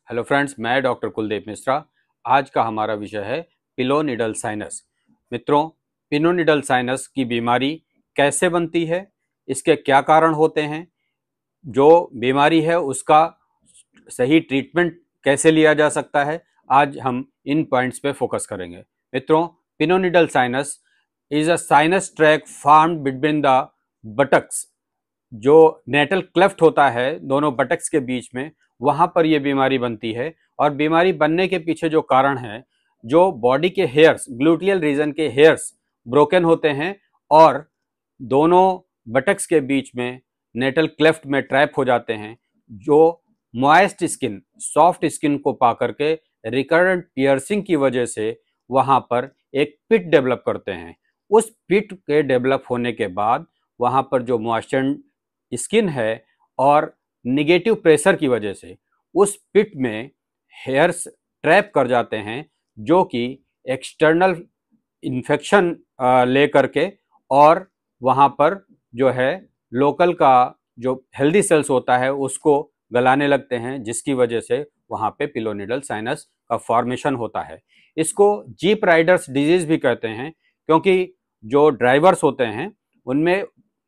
Hello friends, मैं doctor Kuldeep Mishra. आज का हमारा विषय है पिलोनिडल साइनस। मित्रों, पिलोनिडल साइनस की बीमारी कैसे बनती है, इसके क्या कारण होते हैं, जो बीमारी है उसका सही ट्रीटमेंट कैसे लिया जा सकता है, आज हम इन पॉइंट्स पे फोकस करेंगे। मित्रों, pilonidal sinus is a sinus track formed between the buttocks. जो नेटल क्लेफ्ट होता है दोनों बटक्स के बीच में, वहां पर यह बीमारी बनती है। और बीमारी बनने के पीछे जो कारण है, जो बॉडी के हेयर्स, ग्लूटियल रीजन के हेयर्स ब्रोकन होते हैं और दोनों बटक्स के बीच में नेटल क्लेफ्ट में ट्रैप हो जाते हैं, जो मॉइस्ट स्किन, सॉफ्ट स्किन को पा करके रिकरेंट पियर्सिंग की वजह से वहां पर एक पिट डेवलप करते हैं। उस पिट के डेवलप होने के बाद वहां पर जो मॉइस्चर स्किन है और निगेटिव प्रेशर की वजह से उस पिट में हेयर्स ट्रैप कर जाते हैं, जो कि एक्सटर्नल इन्फेक्शन ले करके और वहाँ पर जो है लोकल का जो हेल्दी सेल्स होता है उसको गलाने लगते हैं, जिसकी वजह से वहाँ पे पिलोनिडल साइनस का फॉर्मेशन होता है। इसको जीप राइडर्स डिजीज भी कहते हैं, क्योंकि जो ड्राइवर्स होते हैं उनमें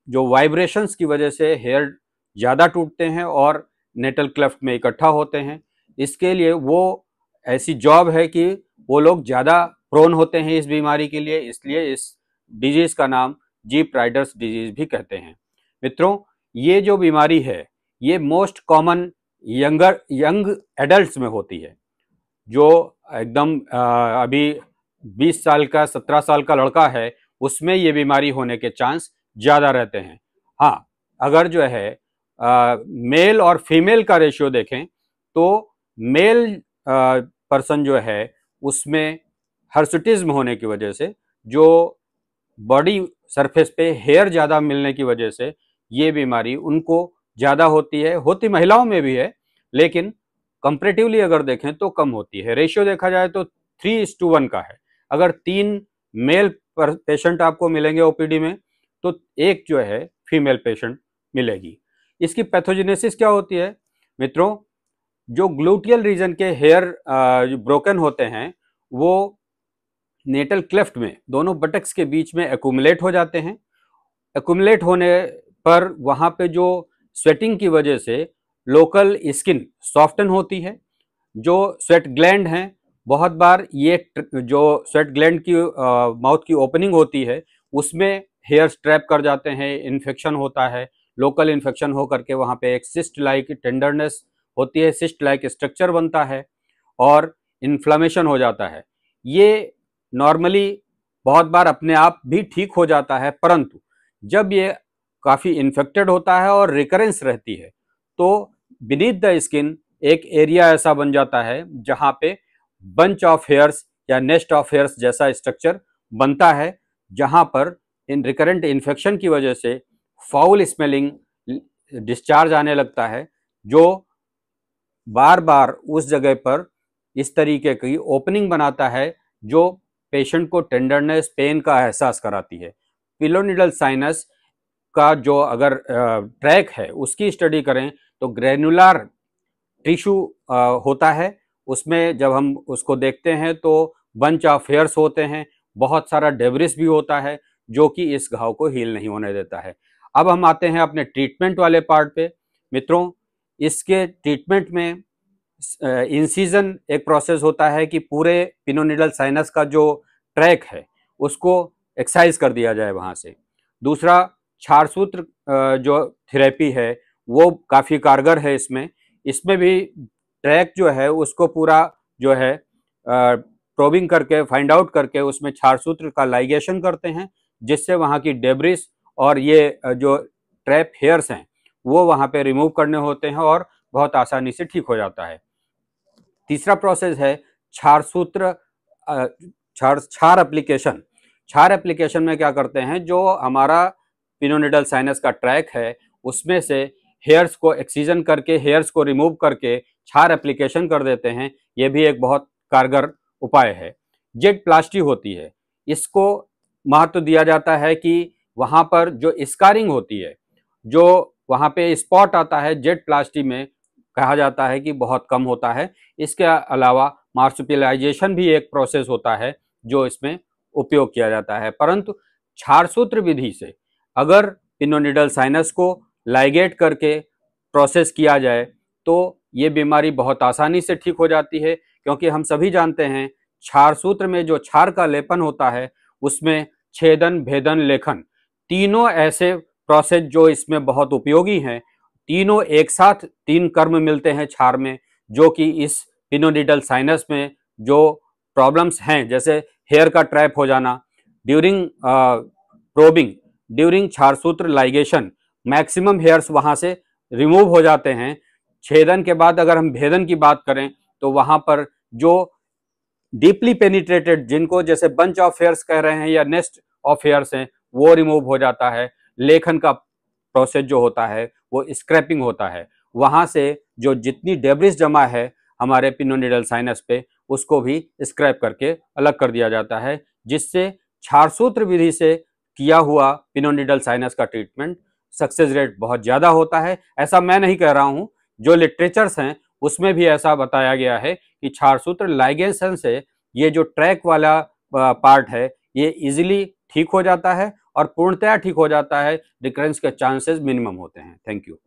जो वाइब्रेशंस की वजह से हेयर ज़्यादा टूटते हैं और नेटल क्लेफ्ट में इकट्ठा होते हैं। इसके लिए वो ऐसी जॉब है कि वो लोग ज़्यादा प्रोन होते हैं इस बीमारी के लिए, इसलिए इस डिजीज़ का नाम जीप राइडर्स डिजीज़ भी कहते हैं। मित्रों, ये जो बीमारी है ये मोस्ट कॉमन यंग एडल्ट्स में होती है। जो एकदम अभी 20 साल का 17 साल का लड़का है उसमें ये बीमारी होने के चांस ज़्यादा रहते हैं। हाँ, अगर जो है मेल और फीमेल का रेशियो देखें तो मेल पर्सन जो है उसमें हर्सुटिज्म होने की वजह से, जो बॉडी सरफेस पे हेयर ज़्यादा मिलने की वजह से ये बीमारी उनको ज़्यादा होती है। होती महिलाओं में भी है, लेकिन कंपैरेटिवली अगर देखें तो कम होती है। रेशियो देखा जाए तो 3:1 का है। अगर 3 मेल पेशेंट आपको मिलेंगे ओपीडी में तो एक जो है फीमेल पेशेंट मिलेगी। इसकी पैथोजेनेसिस क्या होती है? मित्रों, जो ग्लूटियल रीजन के हेयर ब्रोकन होते हैं वो नेटल क्लेफ्ट में दोनों बटक्स के बीच में एक्यूमुलेट हो जाते हैं। एक्यूमुलेट होने पर वहाँ पे जो स्वेटिंग की वजह से लोकल स्किन सॉफ्टन होती है। जो स्वेट ग्लैंड हैं, बहुत बार ये जो स्वेट ग्लैंड की माउथ की ओपनिंग होती है उसमें हेयर ट्रैप कर जाते हैं, इन्फेक्शन होता है। लोकल इन्फेक्शन हो करके वहाँ पे एक सिस्ट लाइक टेंडरनेस होती है, सिस्ट लाइक स्ट्रक्चर बनता है और इन्फ्लामेशन हो जाता है। ये नॉर्मली बहुत बार अपने आप भी ठीक हो जाता है, परंतु जब ये काफ़ी इन्फेक्टेड होता है और रिकरेंस रहती है तो बीनीथ द स्किन एक एरिया ऐसा बन जाता है जहाँ पे बंच ऑफ हेयर्स या नेस्ट ऑफ हेयर्स जैसा स्ट्रक्चर बनता है, जहाँ पर इन रिकरेंट इन्फेक्शन की वजह से फाउल स्मेलिंग डिस्चार्ज आने लगता है, जो बार बार उस जगह पर इस तरीके की ओपनिंग बनाता है जो पेशेंट को टेंडरनेस, पेन का एहसास कराती है। पिलोनिडल साइनस का जो अगर ट्रैक है उसकी स्टडी करें तो ग्रेनुलर टिश्यू होता है। उसमें जब हम उसको देखते हैं तो बंच ऑफ हेयर्स होते हैं, बहुत सारा डेब्रिस भी होता है जो कि इस घाव को हील नहीं होने देता है। अब हम आते हैं अपने ट्रीटमेंट वाले पार्ट पे। मित्रों, इसके ट्रीटमेंट में इंसिजन एक प्रोसेस होता है कि पूरे पिनोनिडल साइनस का जो ट्रैक है उसको एक्साइज कर दिया जाए वहाँ से। दूसरा, क्षारसूत्र जो थेरेपी है वो काफ़ी कारगर है इसमें। इसमें भी ट्रैक जो है उसको पूरा जो है प्रोबिंग करके, फाइंड आउट करके उसमें क्षारसूत्र का लाइगेशन करते हैं, जिससे वहाँ की डेब्रिस और ये जो ट्रैप हेयर्स हैं वो वहाँ पे रिमूव करने होते हैं और बहुत आसानी से ठीक हो जाता है। तीसरा प्रोसेस है क्षारसूत्र क्षार एप्लीकेशन। क्षार एप्लीकेशन में क्या करते हैं, जो हमारा पिनोनिडल साइनस का ट्रैक है उसमें से हेयर्स को एक्सीजन करके, हेयर्स को रिमूव करके क्षार एप्लीकेशन कर देते हैं। यह भी एक बहुत कारगर उपाय है। जेट प्लास्टी होती है, इसको महत्व दिया जाता है कि वहाँ पर जो स्कारिंग होती है, जो वहाँ पे स्पॉट आता है जेट प्लास्टी में, कहा जाता है कि बहुत कम होता है। इसके अलावा मार्सुपियलाइजेशन भी एक प्रोसेस होता है जो इसमें उपयोग किया जाता है। परंतु क्षारसूत्र विधि से अगर पिनोनिडल साइनस को लाइगेट करके प्रोसेस किया जाए तो ये बीमारी बहुत आसानी से ठीक हो जाती है, क्योंकि हम सभी जानते हैं क्षारसूत्र में जो क्षार का लेपन होता है उसमें छेदन, भेदन, लेखन तीनों ऐसे प्रोसेस जो इसमें बहुत उपयोगी हैं। तीनों एक साथ तीन कर्म मिलते हैं क्षार में, जो कि इस पिनोनिडल साइनस में जो प्रॉब्लम्स हैं, जैसे हेयर का ट्रैप हो जाना ड्यूरिंग प्रोबिंग, ड्यूरिंग क्षारसूत्र लाइगेशन मैक्सिमम हेयर्स वहां से रिमूव हो जाते हैं। छेदन के बाद अगर हम भेदन की बात करें तो वहां पर जो डीपली पेनिट्रेटेड, जिनको जैसे बंच ऑफ हेयर्स कह रहे हैं या नेस्ट ऑफ हेयर्स हैं, वो रिमूव हो जाता है। लेखन का प्रोसेस जो होता है वो स्क्रैपिंग होता है, वहां से जो जितनी डेब्रिस जमा है हमारे पिनोनिडल साइनस पे उसको भी स्क्रैप करके अलग कर दिया जाता है, जिससे क्षारसूत्र विधि से किया हुआ पिनोनिडल साइनस का ट्रीटमेंट सक्सेस रेट बहुत ज्यादा होता है। ऐसा मैं नहीं कह रहा हूं, जो लिटरेचर्स हैं उसमें भी ऐसा बताया गया है कि क्षारसूत्र लाइगेशन से ये जो ट्रैक वाला पार्ट है ये इजीली ठीक हो जाता है और पूर्णतया ठीक हो जाता है। रिकरेंस के चांसेस मिनिमम होते हैं। Thank you.